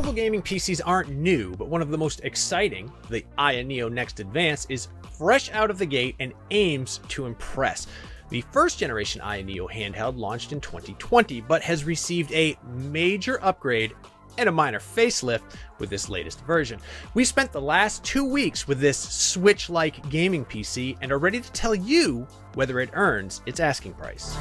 Portable gaming PCs aren't new, but one of the most exciting, the AYA Neo Next Advance, is fresh out of the gate and aims to impress. The first generation AYA Neo handheld launched in 2020, but has received a major upgrade and a minor facelift with this latest version. We spent the last 2 weeks with this Switch-like gaming PC and are ready to tell you whether it earns its asking price.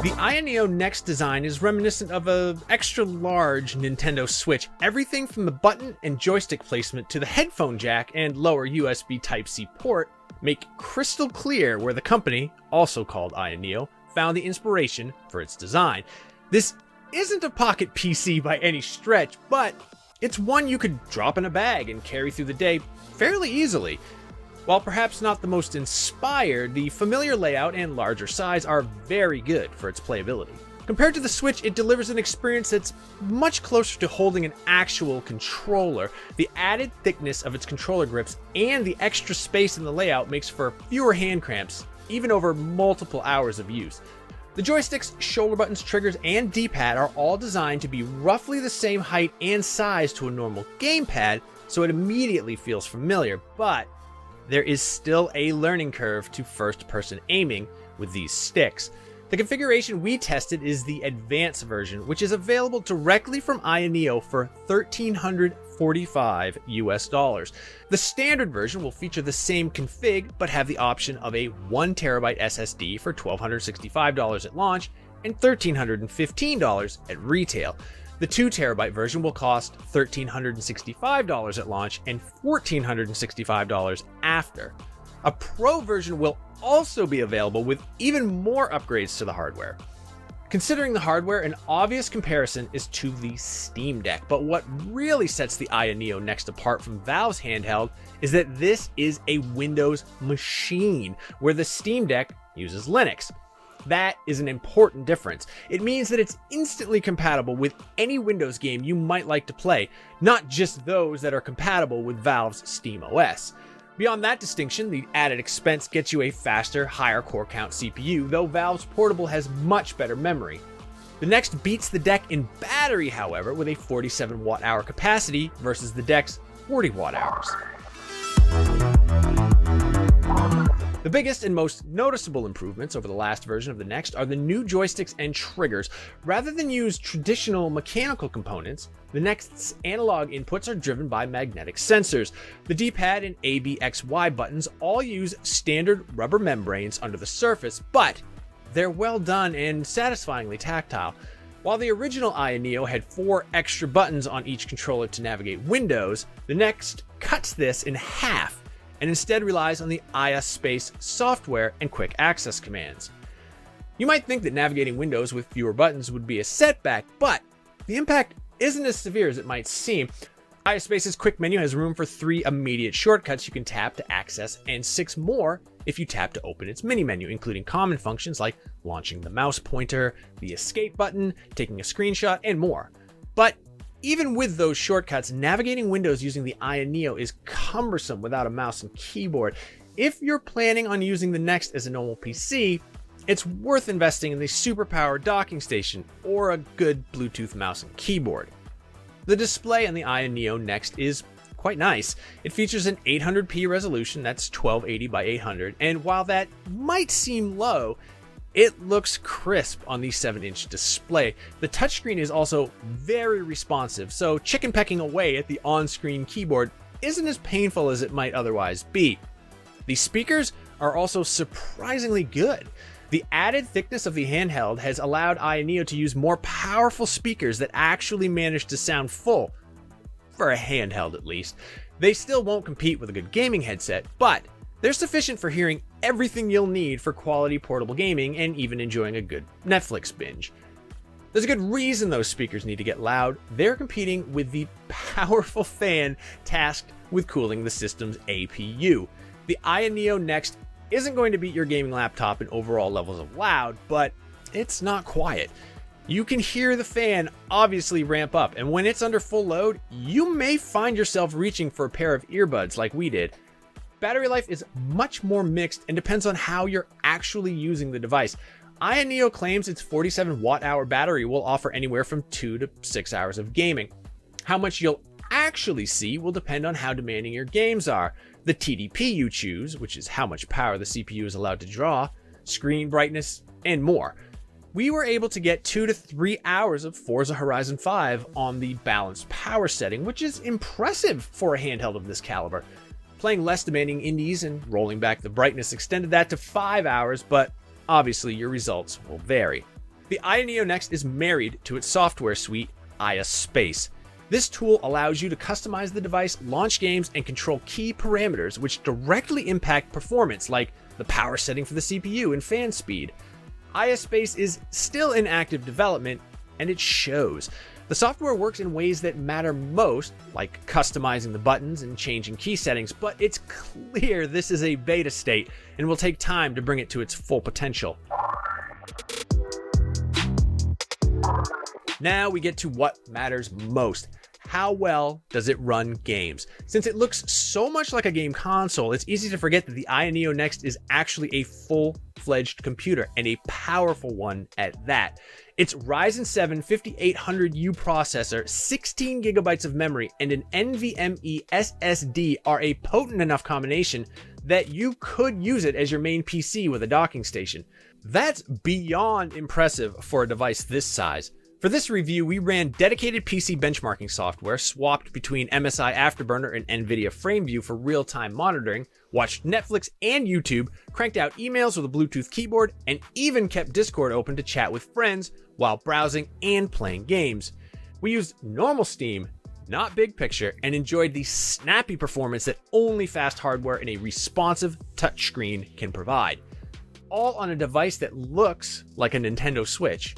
The AYA Neo Next design is reminiscent of an extra-large Nintendo Switch. Everything from the button and joystick placement to the headphone jack and lower USB Type-C port make crystal clear where the company, also called AYA Neo, found the inspiration for its design. This isn't a pocket PC by any stretch, but it's one you could drop in a bag and carry through the day fairly easily. While perhaps not the most inspired, the familiar layout and larger size are very good for its playability. Compared to the Switch, it delivers an experience that's much closer to holding an actual controller. The added thickness of its controller grips and the extra space in the layout makes for fewer hand cramps, even over multiple hours of use. The joysticks, shoulder buttons, triggers, and D-pad are all designed to be roughly the same height and size to a normal gamepad, so it immediately feels familiar, but there is still a learning curve to first-person aiming with these sticks. The configuration we tested is the advanced version, which is available directly from AYA Neo for $1,345 US. The standard version will feature the same config, but have the option of a 1TB SSD for $1,265 at launch and $1,315 at retail. The 2TB version will cost $1,365 at launch and $1,465 after. A Pro version will also be available with even more upgrades to the hardware. Considering the hardware, an obvious comparison is to the Steam Deck, but what really sets the AYA Neo Next apart from Valve's handheld is that this is a Windows machine, where the Steam Deck uses Linux. That is an important difference. It means that it's instantly compatible with any Windows game you might like to play, not just those that are compatible with Valve's Steam OS. Beyond that distinction, the added expense gets you a faster, higher core count CPU, though Valve's Portable has much better memory. The Next beats the Deck in battery, however, with a 47 watt-hour capacity versus the Deck's 40 watt-hours. The biggest and most noticeable improvements over the last version of the Next are the new joysticks and triggers. Rather than use traditional mechanical components, the Next's analog inputs are driven by magnetic sensors. The D-pad and ABXY buttons all use standard rubber membranes under the surface, but they're well done and satisfyingly tactile. While the original AYA Neo had 4 extra buttons on each controller to navigate Windows, the Next cuts this in half and instead relies on the AYA Space software and quick access commands. You might think that navigating Windows with fewer buttons would be a setback, but the impact isn't as severe as it might seem. AYA Space's quick menu has room for 3 immediate shortcuts you can tap to access, and 6 more if you tap to open its mini menu, including common functions like launching the mouse pointer, the escape button, taking a screenshot, and more. But even with those shortcuts, navigating Windows using the AYA Neo is cumbersome without a mouse and keyboard. If you're planning on using the Next as a normal PC, it's worth investing in the superpowered docking station or a good Bluetooth mouse and keyboard. The display on the AYA Neo Next is quite nice. It features an 800p resolution, that's 1280 by 800, and while that might seem low, it looks crisp on the 7-inch display. The touchscreen is also very responsive, so chicken pecking away at the on-screen keyboard isn't as painful as it might otherwise be. The speakers are also surprisingly good. The added thickness of the handheld has allowed AYA Neo to use more powerful speakers that actually manage to sound full, for a handheld at least. They still won't compete with a good gaming headset, but they're sufficient for hearing everything you'll need for quality portable gaming and even enjoying a good Netflix binge. There's a good reason those speakers need to get loud. They're competing with the powerful fan tasked with cooling the system's APU. The AYA Neo Next isn't going to beat your gaming laptop in overall levels of loud, but it's not quiet. You can hear the fan obviously ramp up, and when it's under full load, you may find yourself reaching for a pair of earbuds like we did. Battery life is much more mixed and depends on how you're actually using the device. AYANEO claims its 47 watt-hour battery will offer anywhere from 2 to 6 hours of gaming. How much you'll actually see will depend on how demanding your games are, the TDP you choose, which is how much power the CPU is allowed to draw, screen brightness, and more. We were able to get 2 to 3 hours of Forza Horizon 5 on the balanced power setting, which is impressive for a handheld of this caliber. Playing less demanding indies and rolling back the brightness extended that to 5 hours, but obviously your results will vary. The AYA Neo Next is married to its software suite, AYA Space. This tool allows you to customize the device, launch games, and control key parameters which directly impact performance, like the power setting for the CPU and fan speed. AYA Space is still in active development, and it shows. The software works in ways that matter most, like customizing the buttons and changing key settings, but it's clear this is a beta state and will take time to bring it to its full potential. Now we get to what matters most. How well does it run games? Since it looks so much like a game console, it's easy to forget that the AYA Neo Next is actually a full-fledged computer, and a powerful one at that. Its Ryzen 7 5800U processor, 16 gigabytes of memory, and an NVMe SSD are a potent enough combination that you could use it as your main PC with a docking station. That's beyond impressive for a device this size. For this review, we ran dedicated PC benchmarking software, swapped between MSI Afterburner and NVIDIA FrameView for real-time monitoring, watched Netflix and YouTube, cranked out emails with a Bluetooth keyboard, and even kept Discord open to chat with friends while browsing and playing games. We used normal Steam, not big picture, and enjoyed the snappy performance that only fast hardware and a responsive touchscreen can provide. All on a device that looks like a Nintendo Switch.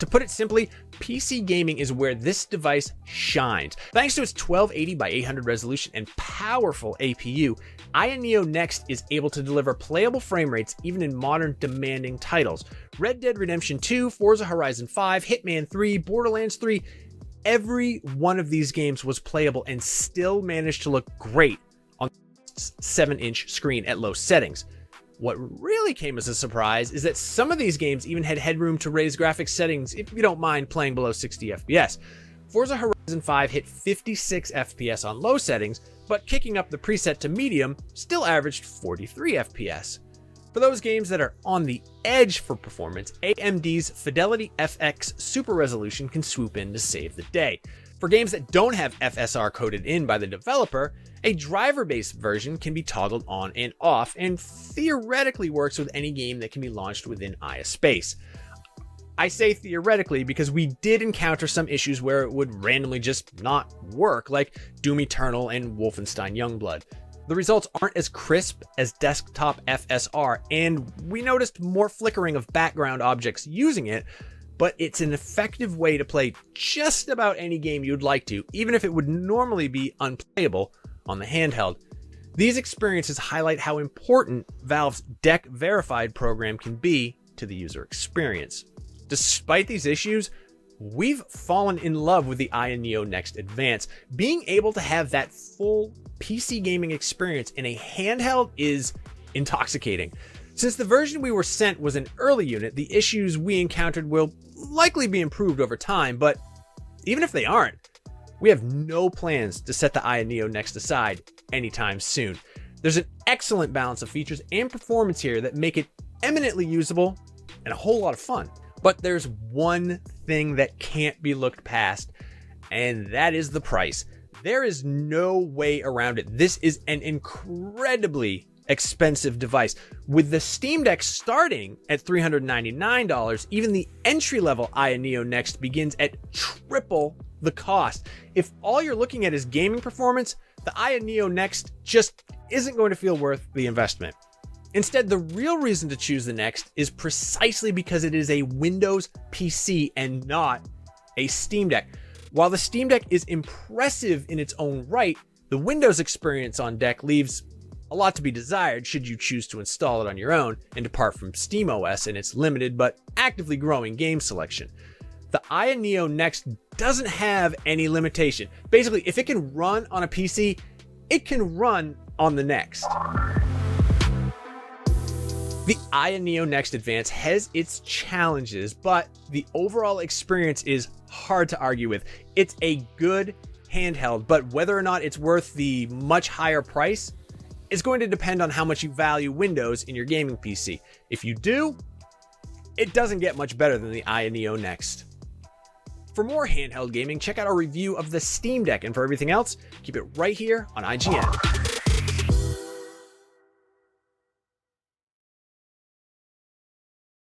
To put it simply, PC gaming is where this device shines. Thanks to its 1280 by 800 resolution and powerful APU, AYA Neo Next is able to deliver playable frame rates even in modern demanding titles. Red Dead Redemption 2, Forza Horizon 5, Hitman 3, Borderlands 3, every one of these games was playable and still managed to look great on a 7-inch screen at low settings. What really came as a surprise is that some of these games even had headroom to raise graphics settings if you don't mind playing below 60 FPS. Forza Horizon 5 hit 56 FPS on low settings, but kicking up the preset to medium still averaged 43 FPS. For those games that are on the edge for performance, AMD's Fidelity FX Super Resolution can swoop in to save the day. For games that don't have FSR coded in by the developer, a driver-based version can be toggled on and off, and theoretically works with any game that can be launched within AYA Space. I say theoretically because we did encounter some issues where it would randomly just not work, like Doom Eternal and Wolfenstein Youngblood. The results aren't as crisp as desktop FSR, and we noticed more flickering of background objects using it, but it's an effective way to play just about any game you'd like to, even if it would normally be unplayable on the handheld. These experiences highlight how important Valve's DEC Verified program can be to the user experience. Despite these issues, we've fallen in love with the AYA Neo Next Advance. Being able to have that full PC gaming experience in a handheld is intoxicating. Since the version we were sent was an early unit, the issues we encountered will likely be improved over time, but even if they aren't, we have no plans to set the AYA Neo Next aside anytime soon. There's an excellent balance of features and performance here that make it eminently usable and a whole lot of fun. But there's one thing that can't be looked past, and that is the price. There is no way around it. This is an incredibly expensive device. With the Steam Deck starting at $399, even the entry-level AYA Neo Next begins at triple the cost. If all you're looking at is gaming performance, the AYA Neo Next just isn't going to feel worth the investment. Instead, the real reason to choose the Next is precisely because it is a Windows PC and not a Steam Deck. While the Steam Deck is impressive in its own right, the Windows experience on Deck leaves a lot to be desired should you choose to install it on your own and depart from SteamOS and its limited but actively growing game selection. The AYA Neo Next doesn't have any limitation. Basically, if it can run on a PC, it can run on the Next. The AYA Neo Next Advance has its challenges, but the overall experience is hard to argue with. It's a good handheld, but whether or not it's worth the much higher price is going to depend on how much you value Windows in your gaming PC. If you do, it doesn't get much better than the AYA Neo Next. For more handheld gaming, check out our review of the Steam Deck, and for everything else, keep it right here on IGN.